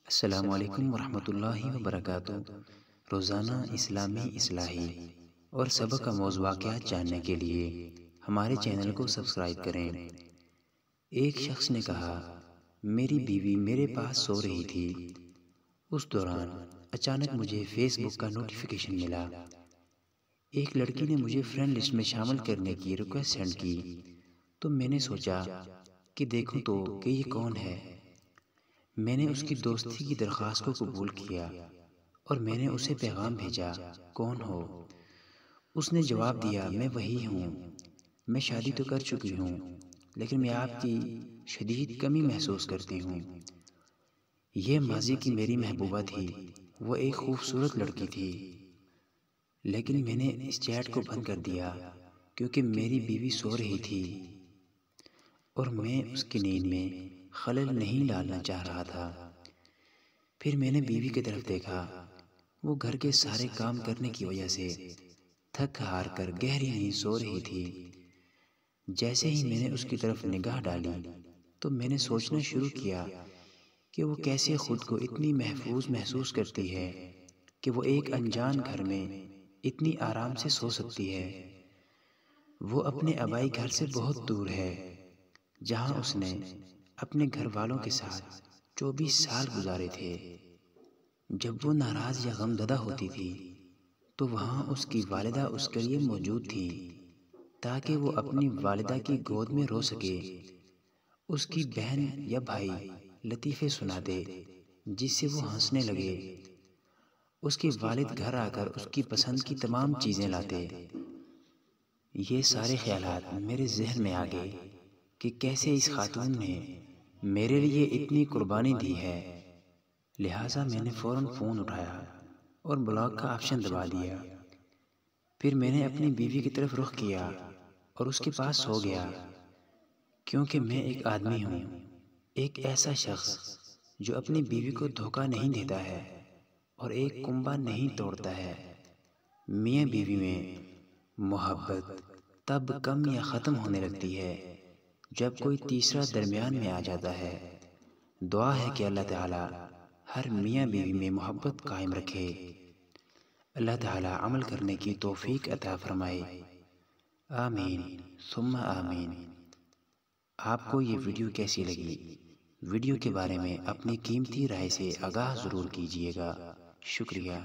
السلام علیکم ورحمۃ اللہ وبرکاتہ۔ روزانہ اسلامی اصلاحی اور سبق کا واقعات جاننے کے لیے ہمارے چینل کو سبسکرائب کریں۔ ایک شخص نے کہا، میری بیوی میرے پاس سو رہی تھی، اس دوران اچانک مجھے فیس بک کا نوٹیفیکیشن ملا۔ ایک لڑکی نے مجھے فرینڈ لسٹ میں شامل کرنے کی ریکویسٹ سینڈ کی، تو میں نے سوچا کہ دیکھوں تو کہ یہ کون ہے۔ میں نے اس کی دوستی کی درخواست کو قبول کیا اور میں نے اسے پیغام بھیجا، کون ہو؟ اس نے جواب دیا، میں وہی ہوں، میں شادی تو کر چکی ہوں لیکن میں آپ کی شدید کمی محسوس کرتی ہوں۔ یہ ماضی کی میری محبوبہ تھی، وہ ایک خوبصورت لڑکی تھی، لیکن میں نے اس چیٹ کو بند کر دیا کیونکہ میری بیوی سو رہی تھی اور میں اس کی نیند میں خلل نہیں ڈالنا چاہ رہا تھا۔ پھر میں نے بیوی کی طرف دیکھا، وہ گھر کے سارے کام کرنے کی وجہ سے تھک ہار کر گہری نیند سو رہی تھی۔ جیسے ہی میں نے اس کی طرف نگاہ ڈالی تو میں نے سوچنا شروع کیا کہ وہ کیسے خود کو اتنی محفوظ محسوس کرتی ہے کہ وہ ایک انجان گھر میں اتنی آرام سے سو سکتی ہے۔ وہ اپنے آبائی گھر سے بہت دور ہے، جہاں اس نے اپنے گھر والوں کے ساتھ 24 سال گزارے تھے۔ جب وہ ناراض یا غم زدہ ہوتی تھی تو وہاں اس کی والدہ اس کے لیے موجود تھی تاکہ وہ اپنی والدہ کی گود میں رو سکے۔ اس کی بہن یا بھائی لطیفے سناتے جس سے وہ ہنسنے لگے۔ اس کے والد گھر آ کر اس کی پسند کی تمام چیزیں لاتے۔ یہ سارے خیالات میرے ذہن میں آ گئے کہ کیسے اس خاتون نے میرے لیے اتنی قربانی دی ہے۔ لہٰذا میں نے فوراً فون اٹھایا اور بلاک کا آپشن دبا دیا۔ پھر میں نے اپنی بیوی کی طرف رخ کیا اور اس کے پاس سو گیا، کیونکہ میں ایک آدمی ہوں، ایک ایسا شخص جو اپنی بیوی کو دھوکہ نہیں دیتا ہے اور ایک کنبہ نہیں توڑتا ہے۔ میاں بیوی میں محبت تب کم یا ختم ہونے لگتی ہے جب کوئی تیسرا درمیان میں آ جاتا ہے۔ دعا ہے کہ اللہ تعالیٰ ہر میاں بیوی میں محبت قائم رکھے۔ اللہ تعالیٰ عمل کرنے کی توفیق عطا فرمائے، آمین ثم آمین۔ آپ کو یہ ویڈیو کیسی لگی؟ ویڈیو کے بارے میں اپنی قیمتی رائے سے آگاہ ضرور کیجیے گا۔ شکریہ۔